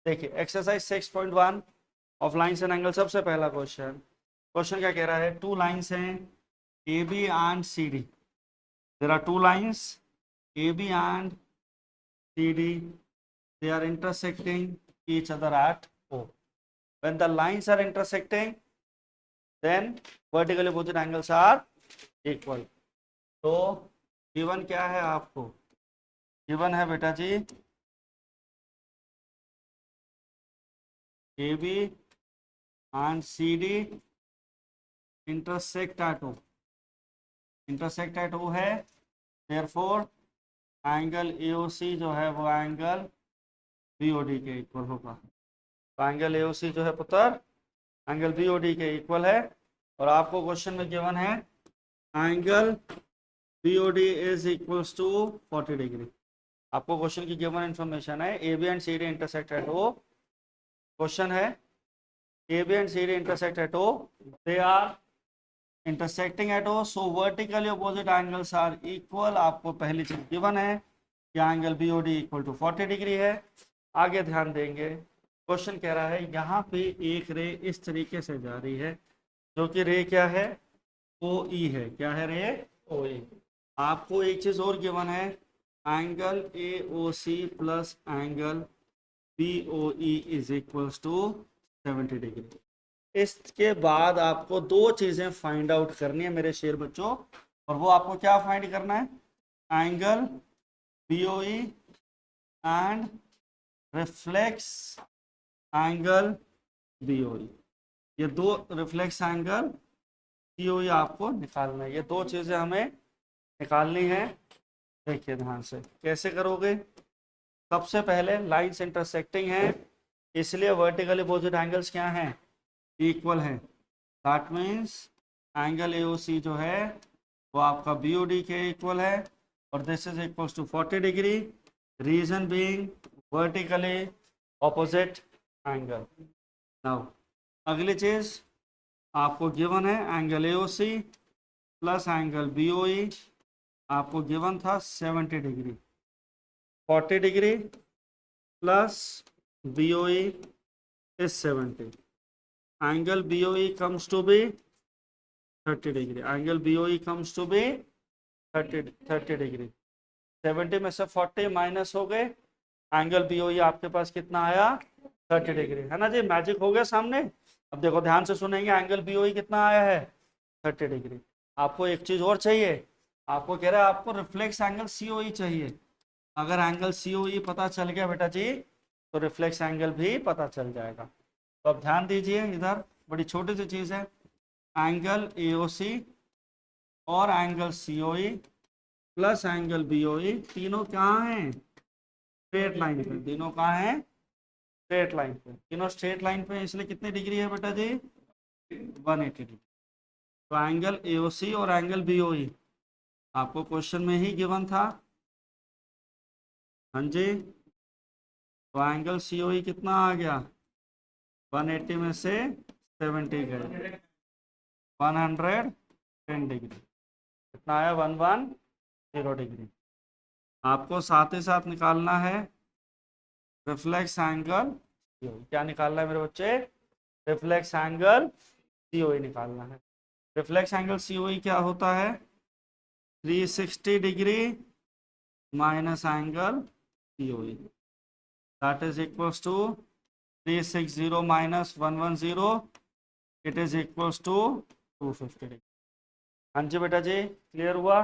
देखिए exercise 6.1 of lines and angle, सबसे पहला क्वेश्चन क्या कह रहा है, टू लाइन्स हैं A B and C D, there are two lines A B and C D, they are intersecting each other at O. When the lines are intersecting, then vertically opposite angles are equal. तो given क्या है आपको, given है बेटा जी A B and C D intersect at O, intersect at O है, therefore angle AOC जो है वो एंगल BOD के इक्वल होगा। तो एंगल AOC जो है पुत्र एंगल BOD के इक्वल है, और आपको क्वेश्चन में गिवन है angle BOD is equals to 40 degree. आपको क्वेश्चन की गिवन इंफॉर्मेशन है A B and C D intersect at O। Question है A B and C D intersect at O, they are intersecting at O, so vertically opposite angles are equal. आपको पहली चीज given है कि angle BOD equal to 40 degree है। आगे ध्यान देंगे, क्वेश्चन कह रहा है यहाँ पे एक रे इस तरीके से जा रही है, जो कि रे क्या है, OE है। क्या है रे, OE। आपको एक चीज और गिवन है, angle AOC plus angle BOE is equals to 70 degree. इसके बाद आपको दो चीजें फाइंड आउट करनी है मेरे शेर बच्चों, और वो आपको क्या फाइंड करना है, angle BOE and reflex angle BOE। ये दो रिफ्लेक्स एंगल COE आपको निकालना है, ये दो चीजें हमें निकालनी है। देखिए ध्यान से कैसे करोगे, सबसे पहले लाइंस इंटरसेक्टिंग है, इसलिए वर्टिकली अपोजिट एंगल्स क्या हैं, इक्वल है। दैट मीन्स एंगल AOC जो है वो आपका BOD के इक्वल है, और this is equals to 40 degree, reason being vertically opposite angle. Now अगली चीज आपको गिवन है angle AOC plus angle BOE, आपको गिवन था 70 degree, 40 degree plus BOE is 70, angle BOE comes to be 30 degree, angle BOE comes to be 30 degree. 70 में से 40 minus हो गए, एंगल BOE आपके पास कितना आया, 30 डिग्री, है ना जी, मैजिक हो गया सामने। अब देखो ध्यान से सुनेंगे, एंगल BOE कितना आया है, 30 डिग्री। आपको एक चीज और चाहिए, आपको कह रहा है आपको रिफ्लेक्स एंगल COE चाहिए। अगर एंगल COE पता चल गया बेटा जी, तो रिफ्लेक्स एंगल भी पता चल जाएगा। तो अब ध्यान दीजिए, इधर बड़ी छोटी सी चीज है, एंगल AOC और angle COE plus angle BOE तीनों कहाँ हैं, स्ट्रेट लाइन पे। तीनों कहाँ हैं, स्ट्रेट लाइन पे, तीनों स्ट्रेट लाइन पे, इसलिए कितनी डिग्री है बेटा जी, 180 डिग्री। तो एंगल AOC और एंगल BOE आपको क्वेश्चन में ही गिवन था, हाँ जी। तो एंगल COE कितना आ गया, 180 में से 70 गए, 110 डिग्री, कितना आया, 110 डिग्री। आपको साथ ही साथ निकालना है रिफ्लेक्स एंगल COE। क्या निकालना है मेरे बच्चे, रिफ्लेक्स एंगल COE निकालना है। रिफ्लेक्स एंगल COE क्या होता है, 360 degree minus angle COE, that is equals to 360 minus 110, it is equals to 250 degree. हाँ जी बेटा जी, क्लियर हुआ,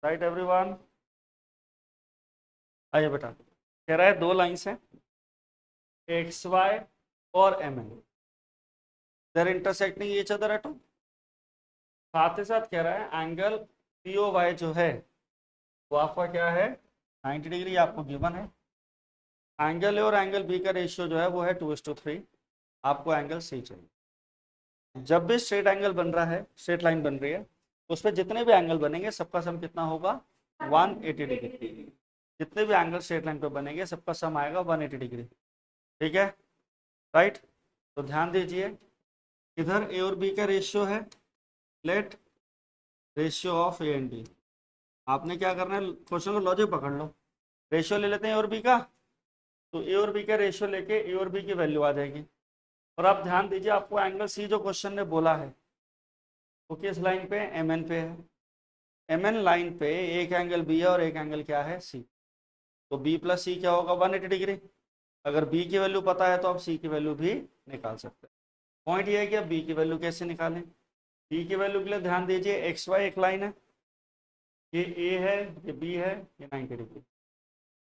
राइट एवरीवन। आइए बेटा, कह रहा है दो लाइंस हैं XY और MN, they're intersecting each other at O। साथ ही साथ कह रहा है एंगल POY जो है वो आपका क्या है, 90 डिग्री, आपको गिवन है। एंगल A और एंगल B का रेशियो जो है वो है 2:3, आपको एंगल C चाहिए। जब भी स्ट्रेट एंगल बन रहा है, स्ट्रेट लाइन बन रही है, तो उस पर जितने भी एंगल बनेंगे सबका सम कितना होगा, 180 डिग्री। जितने भी एंगल स्ट्रेट लाइन पे बनेंगे सबका सम आएगा 180 डिग्री, ठीक है, राइट। तो ध्यान दीजिए, इधर A और B का रेशियो है, let ratio of A and B। आपने क्या करना है, क्वेश्चन को लॉजिक पकड़ लो, रेशियो ले लेते हैं A और B का, तो ए और बी का रेशियो लेके ए और बी की वैल्यू आ जाएगी। और आप ध्यान दीजिए, आपको एंगल सी जो क्वेश्चन ने बोला है वो किस लाइन पे, एम एन पे है। एम एन लाइन पे एक एंगल बी है और एक एंगल क्या है, सी। तो बी प्लस सी क्या होगा, 180 डिग्री। अगर बी की वैल्यू पता है तो आप सी की वैल्यू भी निकाल सकते हैं। पॉइंट ये है कि अब बी की वैल्यू कैसे निकालें। बी की वैल्यू के लिए ध्यान दीजिए, एक्स वाई एक लाइन है, ये ए है, ये बी है, ये 90 डिग्री।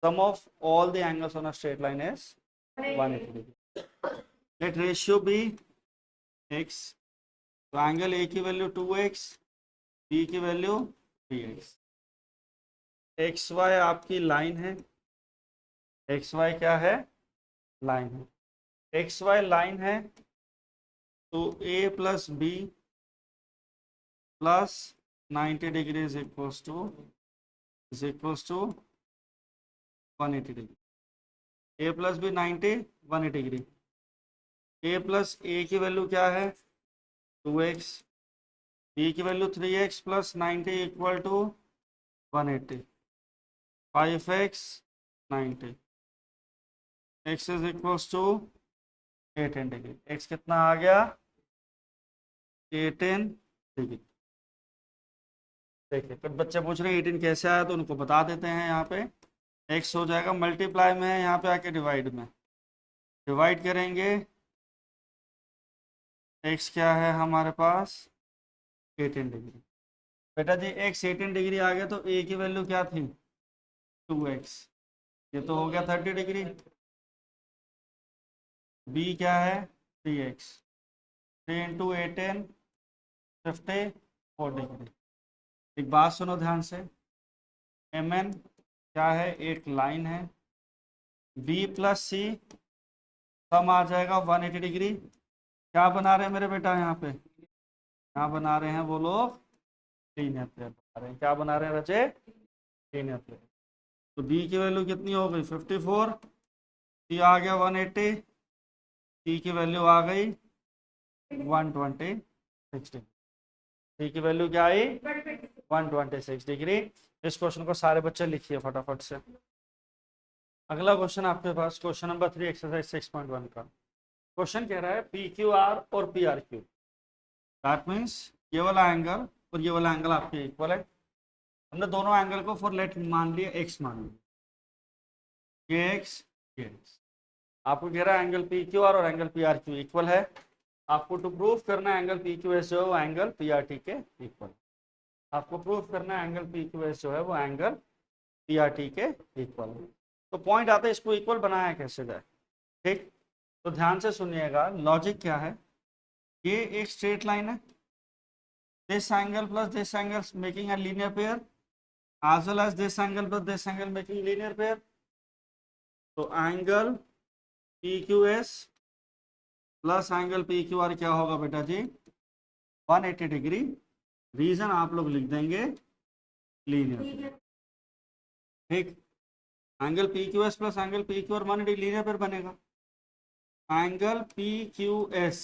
Sum of all the angles on a straight line is 180 degree. Let ratio be x, तो एंगल ए की वैल्यू 2x, बी की वैल्यू 3x। एक्स वाई आपकी लाइन है, एक्स वाई क्या है, लाइन है। एक्स वाई लाइन है तो a plus B plus 90 degree is equals to 180 degree. a plus B 90, 180 degree. a plus A की वैल्यू क्या है, 2x, b की value 3x plus 90 equal to 180, 5x 90, x is equals to 18 degree. x कितना आ गया, 18 degree. देखिए कुछ बच्चे पूछ रहे हैं 18 कैसे आया, तो उनको बता देते हैं। यहाँ पे x हो जाएगा मल्टीप्लाई में है, यहाँ पे आके डिवाइड में, डिवाइड करेंगे। x क्या है हमारे पास, 18 डिग्री। बेटा जी x 18 डिग्री आ गया तो a की वैल्यू क्या थी, 2x, ये तो हो गया 30 डिग्री। b क्या है, 3x, 3 इंटू 18, 54 डिग्री। एक बात सुनो ध्यान से, एम एन क्या है, एक लाइन है, बी प्लस सी सम आ जाएगा 180 डिग्री। क्या बना रहे हैं मेरे बेटा, यहाँ पे क्या बना रहे हैं वो लोग, लीनियर पेयर बना रहे हैं। क्या बना रहे हैं बच्चे, लीनियर पेयर। तो बी की वैल्यू कितनी हो गई, 54, सी आ गया 180, सी की वैल्यू आ गई 126 डिग्री। सी की वैल्यू क्या आई, 126 डिग्री। इस क्वेश्चन को सारे बच्चे लिखिए फटाफट से। अगला क्वेश्चन आपके पास, क्वेश्चन नंबर 3 एक्सरसाइज 6.1 का क्वेश्चन कह रहा है पी क्यू आर और P R Q, that means ये वाला एंगल और ये वाला एंगल आपके इक्वल है। हमने दोनों एंगल को फॉर लेट मान लिया, एक्स मान लिया, ये एक्स, ये एक्स। आपको कह रहा है एंगल पी क्यू आर और angle P R Q equal है। आपको टू प्रूव करना है एंगल पी क्यू एस जो है वो एंगल पी आर टी के इक्वल। आपको प्रूव करना है एंगल पी क्यू एस जो है वो एंगल पी आर टी के इक्वल है। तो पॉइंट आता है इसको इक्वल बनाया कैसे जाए, ठीक। तो ध्यान से सुनिएगा, लॉजिक क्या है, ये एक स्ट्रेट लाइन है, this angle plus this angle making a linear pair, as well as this angle plus this angle making linear pair. तो angle P Q S plus angle P Q are क्या होगा बेटा जी, 180 degree. Reason आप लोग लिख देंगे linear, ठीक। Angle P Q S plus angle P Q R 180 linear pair बनेगा। Angle P Q S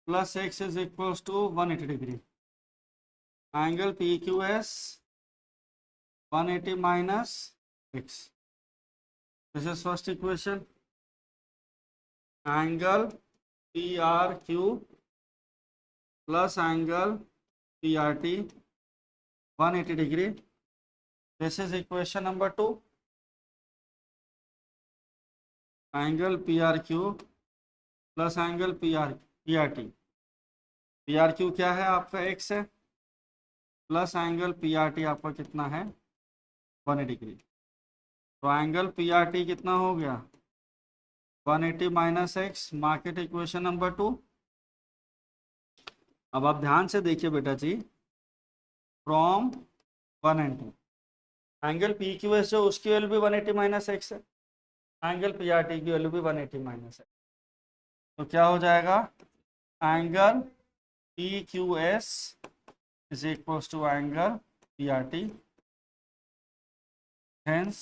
plus X is equals to 180 degree. Angle P Q S 180 minus x. This is first equation. Angle PRQ plus angle PRT 180 degree. This is equation number 2. Angle PRQ plus angle PRT. PRQ क्या है आपका, x है, plus angle PRT आपका कितना है, 180 degree. तो angle PRT कितना हो गया, 180 minus X, mark it equation number 2। अब आप ध्यान से देखिए बेटा जी, from 1 and 2, angle P Q S जो उसकी वैल्यू भी 180 माइनस एक्स है, एंगल PRT की वैल्यू भी 180 माइनस एक्स। तो क्या हो जाएगा, angle P Q S is equals to angle PRT, hence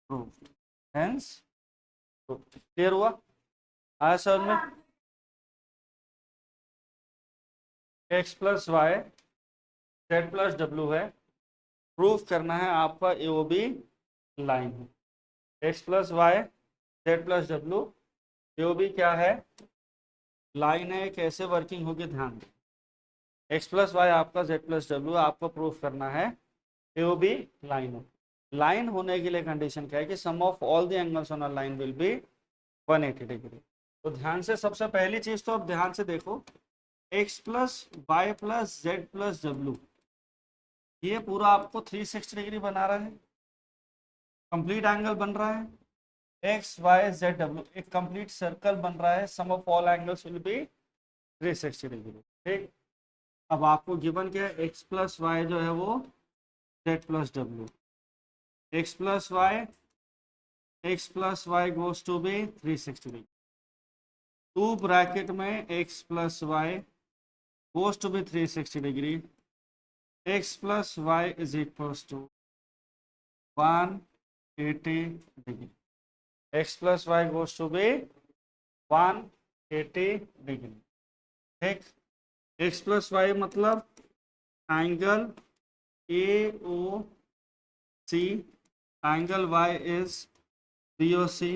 proved, hence proved. Clear हुआ, आया सर में। X plus Y Z plus W है, प्रूफ करना है आपका ए ओ बी लाइन है। X plus Y Z plus W, जो भी क्या है लाइन है, कैसे वर्किंग होगी ध्यान दें। एक्स प्लस वाई आपका जेड प्लस डब्ल्यू आपको प्रूफ करना है, वो भी लाइन है। लाइन होने के लिए कंडीशन क्या है कि sum of all the angles on a line will be 180 degree. तो ध्यान से सबसे पहली चीज तो अब ध्यान से देखो, X plus Y plus Z plus W, ये पूरा आपको 360 डिग्री बना रहा है, कंप्लीट एंगल बन रहा है। एक्स वाई जेड डब्ल्यू एक कंप्लीट सर्कल बन रहा है, sum of all angles will be 360 degree. ठीक, अब आपको गिवन क्या है, एक्स प्लस वाई जो है वो Z plus W, X plus Y goes to be 360 degree, two bracket में X plus Y goes to be 360 degree, X plus Y is equals to 180 degree, X plus Y goes to be 180 degree. ठीक, X plus Y मतलब angle A O C, angle Y is B O C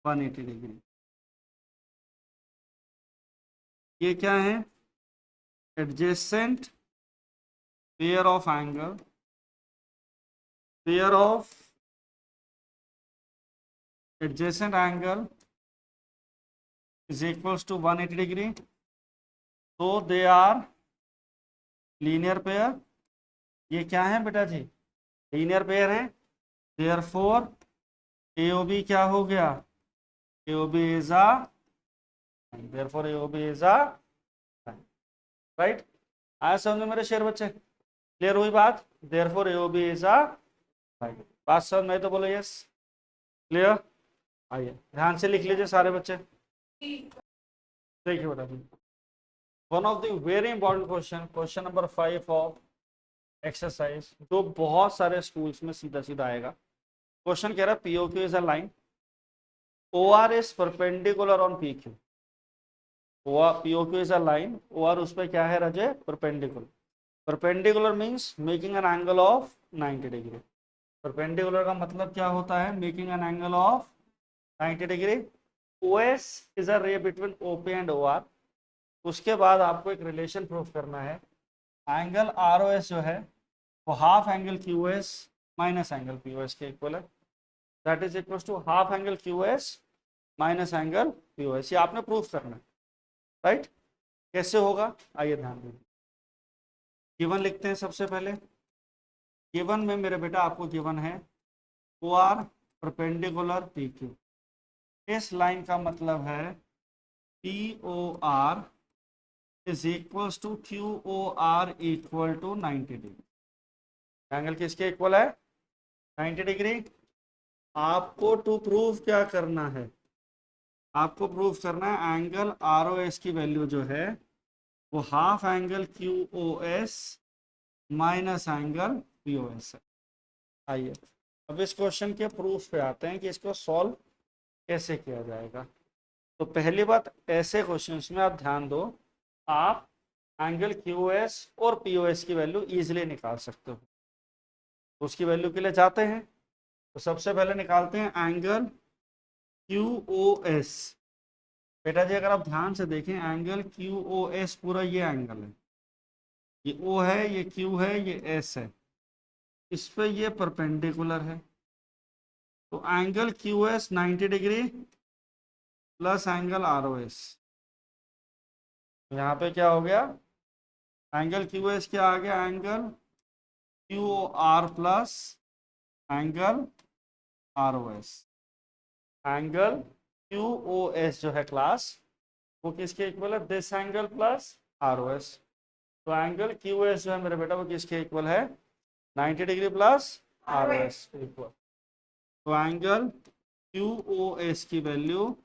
180 degree. ये क्या है, adjacent pair of angle, pair of adjacent angle is equals to 180 degree, तो they are linear pair. ये क्या है बेटा जी, लीनियर पेयर है, देयरफॉर AOB क्या हो गया, AOB is a, therefore AOB is a, right. आया समझ में मेरे शेर बच्चे, क्लियर हुई बात, देयरफॉर AOB इज अ, बात समझ में तो बोलो यस, क्लियर। आइए ध्यान से लिख लीजिए सारे बच्चे, देखिए बेटा जी, one of the very important question, question number 5 of exercise, जो बहुत सारे स्कूल्स में सीधा सीधा आएगा। क्वेश्चन कह रहा है POQ is a line, OR is perpendicular on PQ, POQ is a line, OR उस पर क्या है रजे, perpendicular. Perpendicular means making an angle of 90 degree. Perpendicular का मतलब क्या होता है, making an angle of 90 degree. OS is a रे बिटवीन OP एंड OR। उसके बाद आपको एक रिलेशन प्रूफ करना है, एंगल ROS जो है वो half angle QS minus angle POS के इक्वल है, that is equal to half angle QS minus angle POS। ये आपने प्रूफ करना है, राइट। कैसे होगा आइए ध्यान दीजिए, गिवन लिखते हैं सबसे पहले। गिवन में मेरे बेटा आपको गिवन है OR परपेंडिकुलर PQ, इस लाइन का मतलब है POR is equals to QOR equal to 90 degree. Angle किसके इक्वल है, 90 डिग्री। आपको टू प्रूव क्या करना है, आपको प्रूफ करना है एंगल ROS की वैल्यू जो है वो half angle QOS minus angle POS है। आइए अब इस क्वेश्चन के प्रूफ पे आते हैं कि इसको सॉल्व कैसे किया जाएगा। तो पहली बात, ऐसे क्वेश्चंस में आप ध्यान दो, आप एंगल QOS और POS की वैल्यू इजीली निकाल सकते हो। उसकी वैल्यू के लिए जाते हैं, तो सबसे पहले निकालते हैं एंगल QOS। बेटा जी अगर आप ध्यान से देखें, एंगल QOS पूरा ये एंगल है, ये O है, ये Q है, ये S है, इस पे ये परपेंडिकुलर है। तो angle QS 90 degree plus angle ROS, यहाँ पे क्या हो गया, एंगल QS क्या आ गया, angle QOR plus angle ROS। Angle QOS जो है क्लास वो किसके इक्वल है, दिस एंगल प्लस ROS। तो एंगल QS जो है मेरे बेटा वो किसके इक्वल है, 90 डिग्री प्लस ROS इक्वल। तो एंगल QOS की value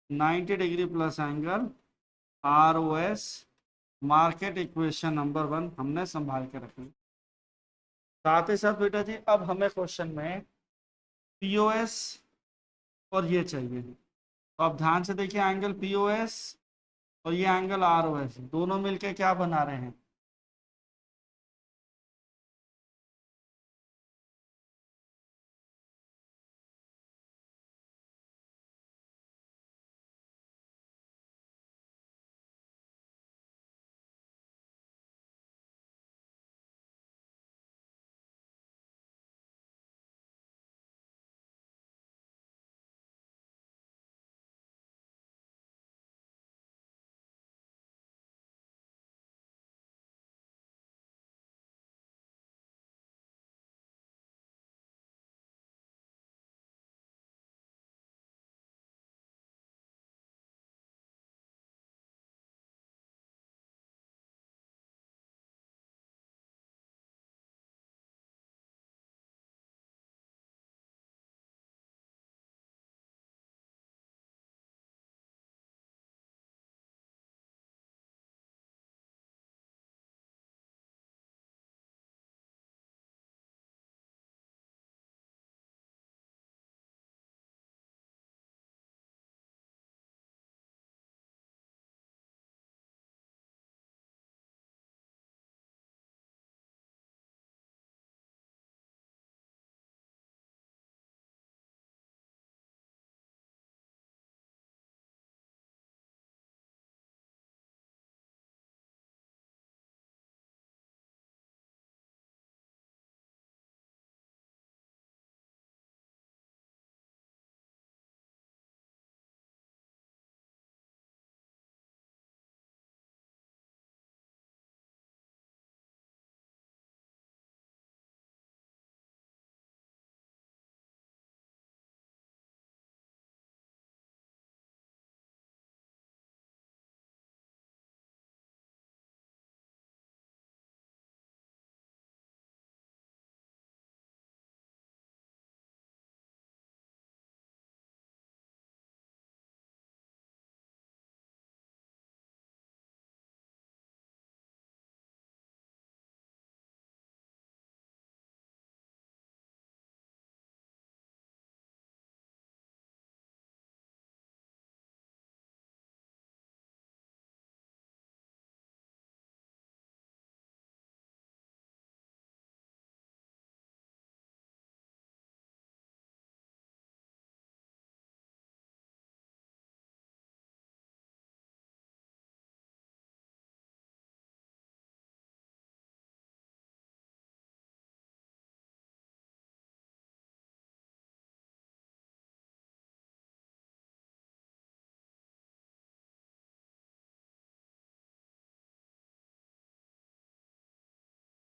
90 degree plus angle ROS, market equation number 1 हमने संभाल के रखी। साथ ही साथ बेटा जी अब हमें क्वेश्चन में POS और ये चाहिए, तो आप ध्यान से देखिए, एंगल POS और ये एंगल ROS दोनों मिलके क्या बना रहे हैं,